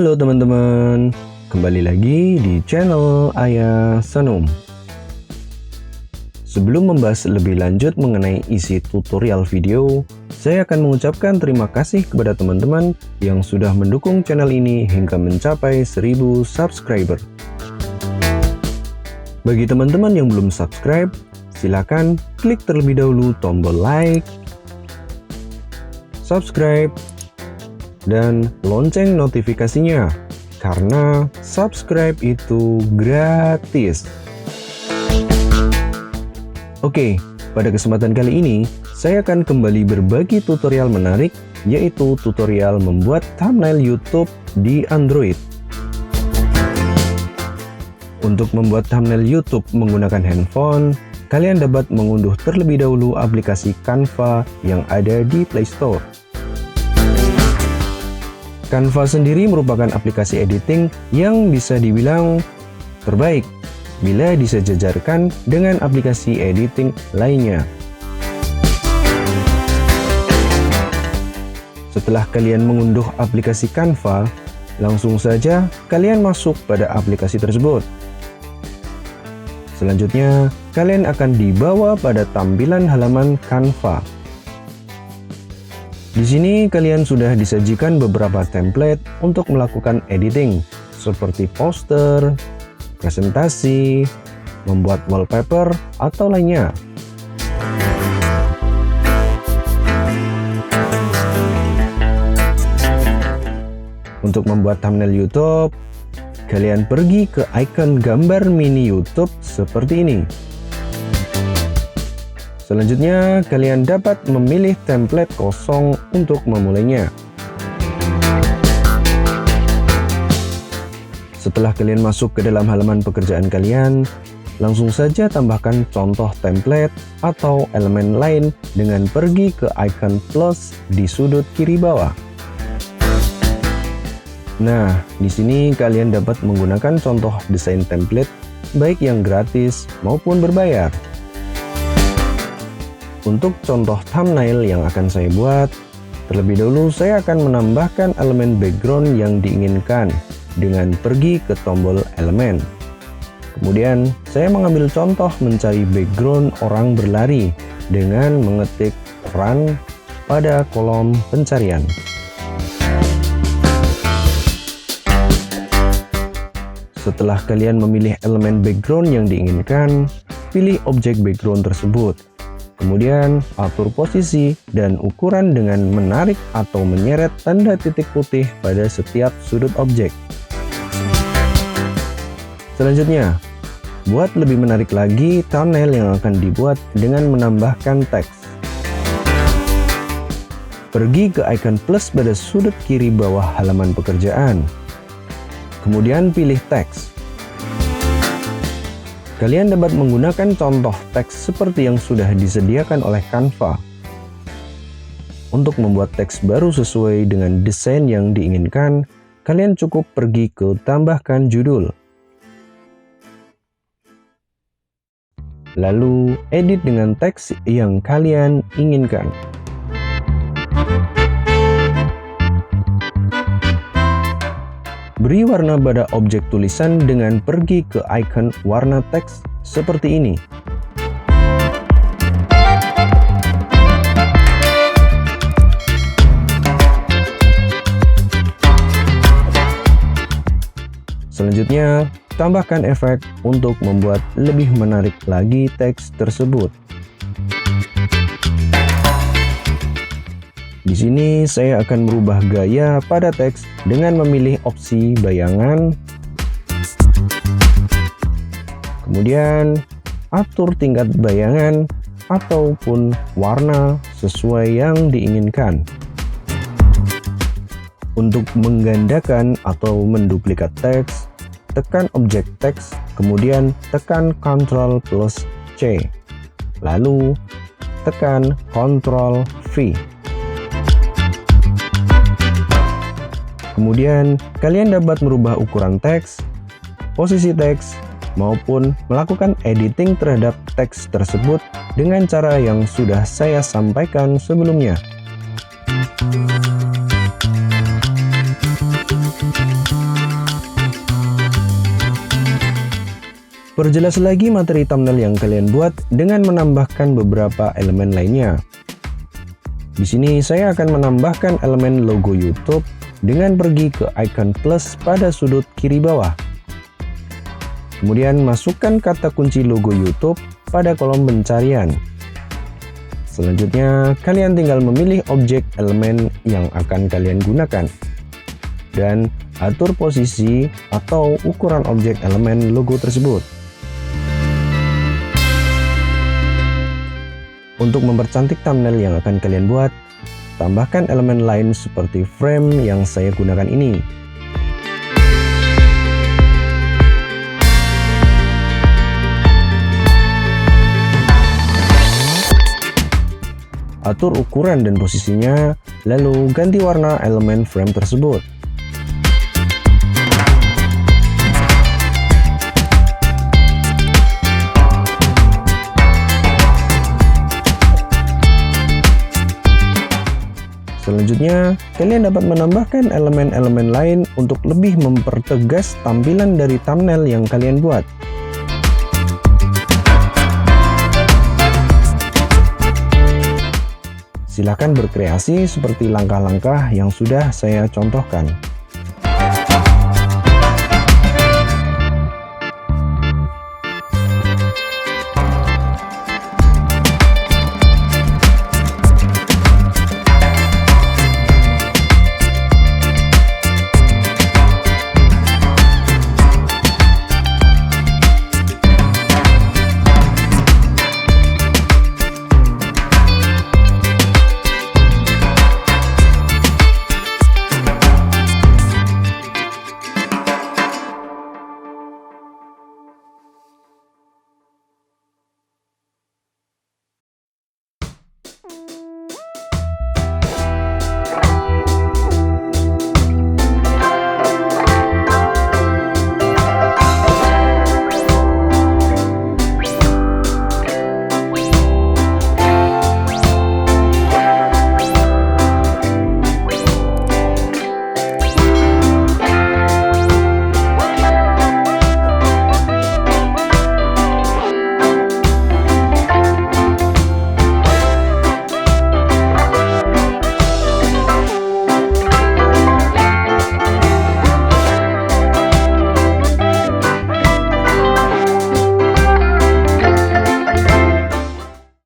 Halo teman-teman, kembali lagi di channel Ayah Sanum. Sebelum membahas lebih lanjut mengenai isi tutorial video, saya akan mengucapkan terima kasih kepada teman-teman yang sudah mendukung channel ini hingga mencapai 1000 subscriber. Bagi teman-teman yang belum subscribe, silakan klik terlebih dahulu tombol like, subscribe, dan lonceng notifikasinya, karena subscribe itu gratis. Oke, pada kesempatan kali ini, saya akan kembali berbagi tutorial menarik, yaitu tutorial membuat thumbnail YouTube di Android. Untuk membuat thumbnail YouTube menggunakan handphone, kalian dapat mengunduh terlebih dahulu aplikasi Canva yang ada di Play Store. Canva sendiri merupakan aplikasi editing yang bisa dibilang terbaik bila disejajarkan dengan aplikasi editing lainnya. Setelah kalian mengunduh aplikasi Canva, langsung saja kalian masuk pada aplikasi tersebut. Selanjutnya, kalian akan dibawa pada tampilan halaman Canva. Di sini kalian sudah disajikan beberapa template untuk melakukan editing, seperti poster, presentasi, membuat wallpaper, atau lainnya. Untuk membuat thumbnail YouTube, kalian pergi ke icon gambar mini YouTube seperti ini. Selanjutnya, kalian dapat memilih template kosong untuk memulainya. Setelah kalian masuk ke dalam halaman pekerjaan kalian, langsung saja tambahkan contoh template atau elemen lain dengan pergi ke icon plus di sudut kiri bawah. Nah, di sini kalian dapat menggunakan contoh desain template baik yang gratis maupun berbayar. Untuk contoh thumbnail yang akan saya buat, terlebih dahulu saya akan menambahkan elemen background yang diinginkan dengan pergi ke tombol elemen. Kemudian, saya mengambil contoh mencari background orang berlari dengan mengetik run pada kolom pencarian. Setelah kalian memilih elemen background yang diinginkan, pilih objek background tersebut. Kemudian, atur posisi dan ukuran dengan menarik atau menyeret tanda titik putih pada setiap sudut objek. Selanjutnya, buat lebih menarik lagi thumbnail yang akan dibuat dengan menambahkan teks. Pergi ke icon plus pada sudut kiri bawah halaman pekerjaan. Kemudian pilih teks. Kalian dapat menggunakan contoh teks seperti yang sudah disediakan oleh Canva. Untuk membuat teks baru sesuai dengan desain yang diinginkan, kalian cukup pergi ke tambahkan judul. Lalu, edit dengan teks yang kalian inginkan. Beri warna pada objek tulisan dengan pergi ke icon warna teks seperti ini. Selanjutnya, tambahkan efek untuk membuat lebih menarik lagi teks tersebut. Di sini saya akan merubah gaya pada teks dengan memilih opsi bayangan. Kemudian atur tingkat bayangan ataupun warna sesuai yang diinginkan. Untuk menggandakan atau menduplikat teks, tekan objek teks, kemudian tekan Ctrl plus C. Lalu tekan Ctrl V. Kemudian, kalian dapat merubah ukuran teks, posisi teks, maupun melakukan editing terhadap teks tersebut dengan cara yang sudah saya sampaikan sebelumnya. Perjelas lagi materi thumbnail yang kalian buat dengan menambahkan beberapa elemen lainnya. Di sini saya akan menambahkan elemen logo YouTube dengan pergi ke icon plus pada sudut kiri bawah. Kemudian masukkan kata kunci logo YouTube pada kolom pencarian. Selanjutnya, kalian tinggal memilih objek elemen yang akan kalian gunakan dan atur posisi atau ukuran objek elemen logo tersebut. Untuk mempercantik thumbnail yang akan kalian buat, tambahkan elemen lain seperti frame yang saya gunakan ini. Atur ukuran dan posisinya, lalu ganti warna elemen frame tersebut. Selanjutnya, kalian dapat menambahkan elemen-elemen lain untuk lebih mempertegas tampilan dari thumbnail yang kalian buat. Silakan berkreasi seperti langkah-langkah yang sudah saya contohkan.